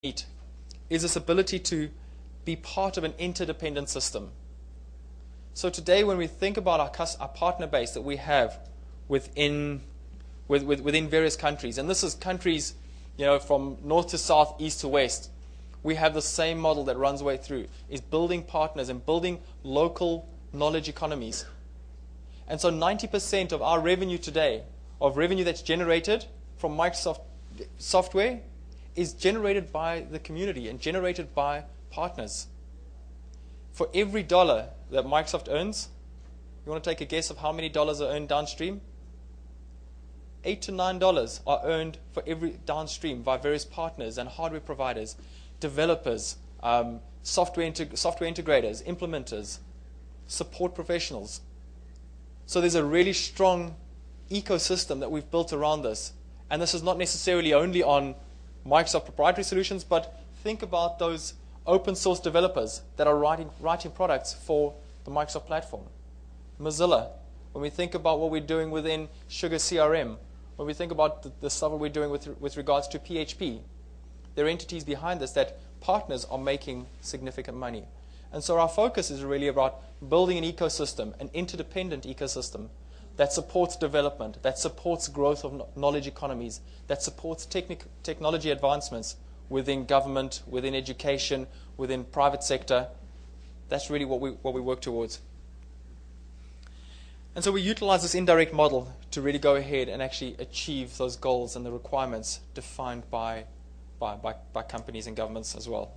meet is this ability to be part of an interdependent system. So today, when we think about our partner base that we have within various countries, and this is countries, from north to south, east to west, we have the same model that runs way through, is building partners and building local knowledge economies. And so 90% of our revenue today, of revenue that's generated from Microsoft software, is generated by the community and generated by partners. For every dollar that Microsoft earns, you want to take a guess of how many dollars are earned downstream? $8 to $9 are earned for every downstream by various partners and hardware providers, developers, software integrators, implementers, support professionals. So there's a really strong ecosystem that we've built around this. And this is not necessarily only on Microsoft proprietary solutions, but think about those open source developers that are writing products for the Microsoft platform. Mozilla, when we think about what we're doing within Sugar CRM, when we think about the stuff that we're doing with regards to PHP, there are entities behind this that partners are making significant money. And so our focus is really about building an ecosystem, an interdependent ecosystem that supports development, that supports growth of knowledge economies, that supports technology advancements within government, within education, within private sector. That's really what we work towards. And so we utilize this indirect model to really go ahead and actually achieve those goals and the requirements defined by companies and governments as well.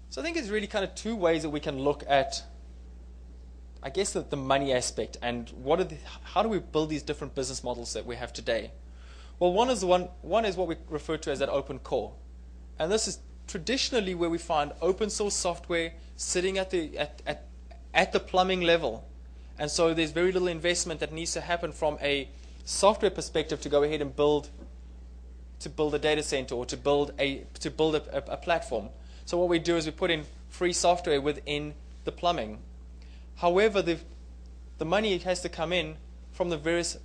So I think it's really kind of two ways that we can look at, I guess, the money aspect and how do we build these different business models that we have today. Well, one is what we refer to as that open core. And this is traditionally where we find open source software sitting at the plumbing level. And so there's very little investment that needs to happen from a software perspective to go ahead and build a data center or to build a platform. So what we do is we put in free software within the plumbing. However, the money has to come in from the various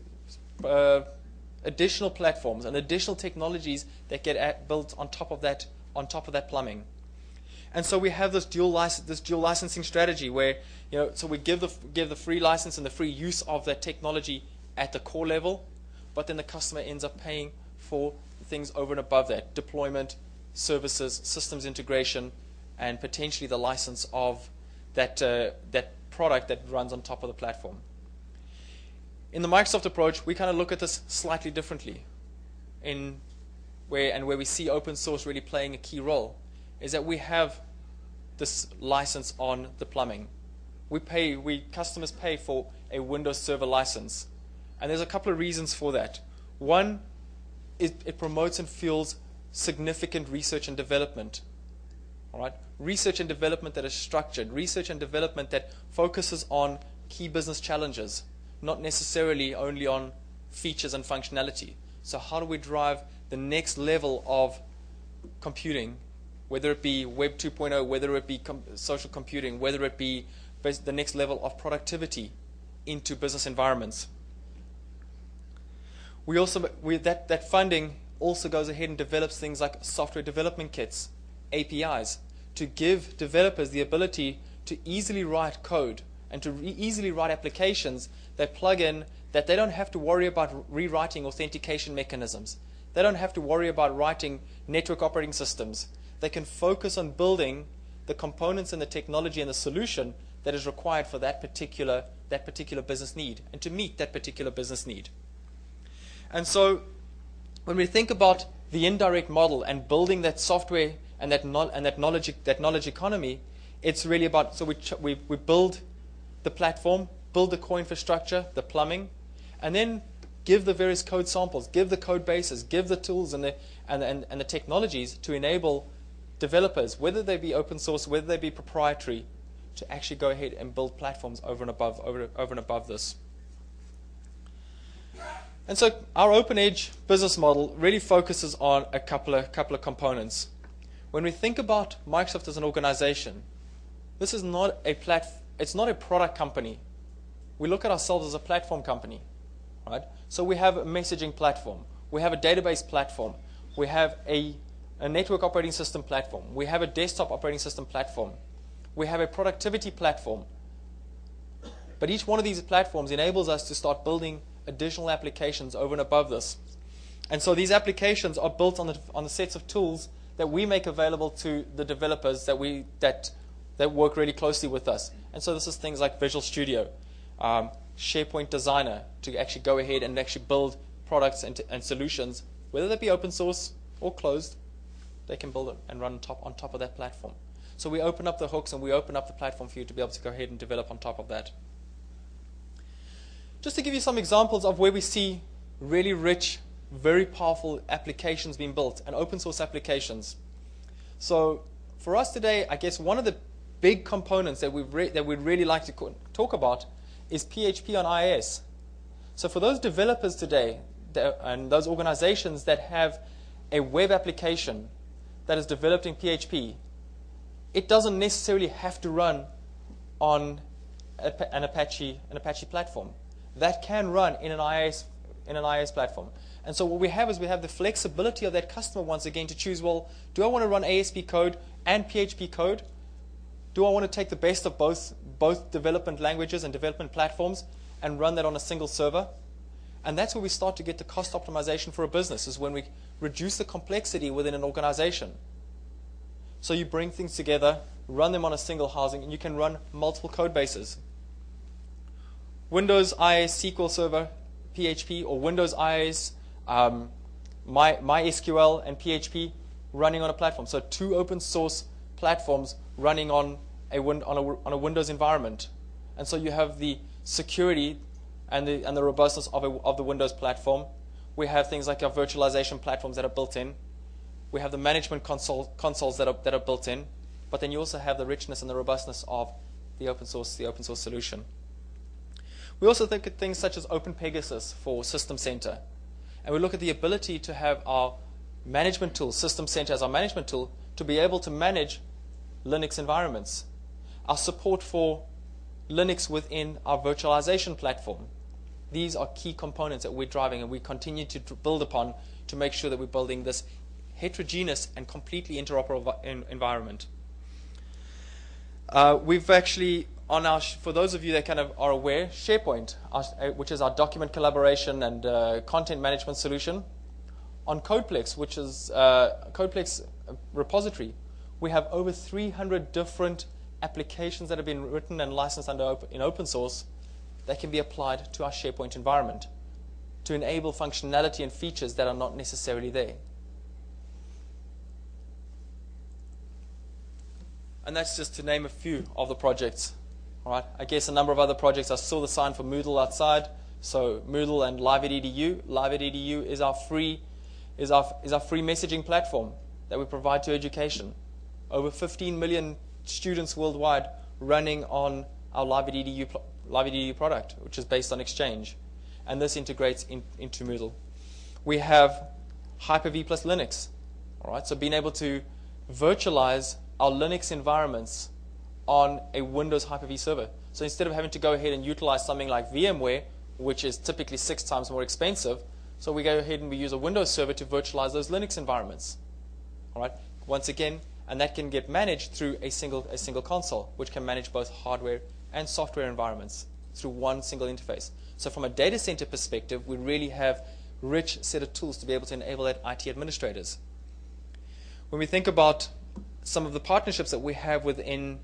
additional platforms and additional technologies that get built on top of that plumbing. And so we have this dual licensing strategy where so we give the free license and the free use of that technology at the core level, but then the customer ends up paying for things over and above that: deployment, services, systems integration, and potentially the license of that product that runs on top of the platform. In the Microsoft approach, we kind of look at this slightly differently. Where we see open source really playing a key role is that we have this license on the plumbing. Customers pay for a Windows Server license, and there's a couple of reasons for that. One, it promotes and fuels significant research and development. All right? Research and development that is structured, research and development that focuses on key business challenges, not necessarily only on features and functionality. So how do we drive the next level of computing, whether it be Web 2.0, whether it be social computing, whether it be the next level of productivity into business environments? That funding also goes ahead and develops things like software development kits, APIs, to give developers the ability to easily write code and to easily write applications that plug in, that they don't have to worry about rewriting authentication mechanisms. They don't have to worry about writing network operating systems. They can focus on building the components and the technology and the solution that is required for that particular business need and to meet that particular business need. And so when we think about the indirect model and building that software and that knowledge economy, it's really about, so we build the platform, build the core infrastructure, the plumbing, and then give the various code samples, give the code bases, give the tools and the technologies to enable developers, whether they be open source, whether they be proprietary, to actually go ahead and build platforms over and above this. And so our Open Edge business model really focuses on a couple of components. When we think about Microsoft as an organization, this is not it's not a product company. We look at ourselves as a platform company, right? So we have a messaging platform, we have a database platform, We have a network operating system platform. We have a desktop operating system platform. We have a productivity platform. But each one of these platforms enables us to start building additional applications over and above this. And so these applications are built on the sets of tools that we make available to the developers that work really closely with us. And so this is things like Visual Studio, SharePoint Designer, to actually go ahead and actually build products and solutions, whether they be open source or closed. They can build it and run on top of that platform. So we open up the hooks and we open up the platform for you to be able to go ahead and develop on top of that. Just to give you some examples of where we see really rich, very powerful applications being built, and open source applications. So for us today, I guess one of the big components that we'd really like to talk about is PHP on IIS. So for those developers today and those organizations that have a web application that is developed in PHP, it doesn't necessarily have to run on an Apache platform. That can run in an IIS platform. And so what we have is we have the flexibility of that customer once again to choose, well, do I want to run ASP code and PHP code? Do I want to take the best of both development languages and development platforms and run that on a single server? And that's where we start to get the cost optimization for a business, is when we reduce the complexity within an organization. So you bring things together, run them on a single housing, and you can run multiple code bases. Windows IIS SQL Server PHP, or Windows IIS MySQL and PHP running on a platform. So two open source platforms running on a Windows environment. And so you have the security and the robustness of the Windows platform. We have things like our virtualization platforms that are built in. We have the management consoles that are built in. But then you also have the richness and the robustness of the open source solution. We also think at things such as OpenPegasus for System Center. And we look at the ability to have our management tool, System Center as our management tool, to be able to manage Linux environments. Our support for Linux within our virtualization platform. These are key components that we're driving, and we continue to build upon to make sure that we're building this heterogeneous and completely interoperable environment. We've actually, for those of you that kind of are aware, SharePoint, which is our document collaboration and content management solution. On CodePlex, which is CodePlex repository, we have over 300 different applications that have been written and licensed in open source that can be applied to our SharePoint environment to enable functionality and features that are not necessarily there. And that's just to name a few of the projects. All right. I guess a number of other projects. I saw the sign for Moodle outside. So Moodle and Live@edu. Live@edu is our free messaging platform that we provide to education. Over 15 million students worldwide running on our Live@edu product, which is based on Exchange. And this integrates into Moodle. We have Hyper-V plus Linux. All right. So being able to virtualize our Linux environments on a Windows Hyper-V server. So instead of having to go ahead and utilize something like VMware, which is typically 6 times more expensive, so we go ahead and we use a Windows server to virtualize those Linux environments. All right. Once again, and that can get managed through a single console, which can manage both hardware and software environments through one single interface. So from a data center perspective, we really have rich set of tools to be able to enable that IT administrators. When we think about some of the partnerships that we have within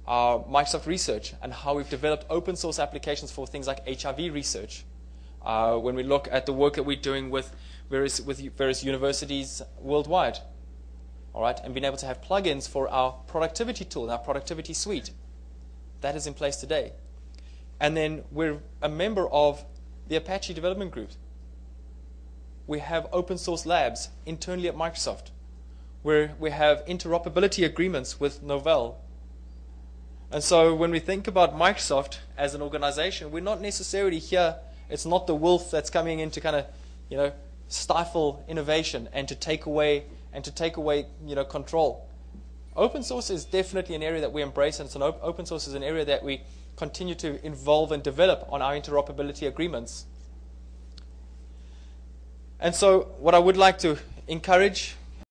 Microsoft Research and how we've developed open source applications for things like HIV research. When we look at the work that we're doing with various universities worldwide, all right, and being able to have plugins for our productivity tool, our productivity suite, that is in place today. And then we're a member of the Apache Development Group. We have open source labs internally at Microsoft, where we have interoperability agreements with Novell. And so when we think about Microsoft as an organization, we're not necessarily here, it's not the wolf that's coming in to kind of, stifle innovation and to take away control. Open source is definitely an area that we embrace, and open source is an area that we continue to involve and develop on our interoperability agreements. And so what I would like to encourage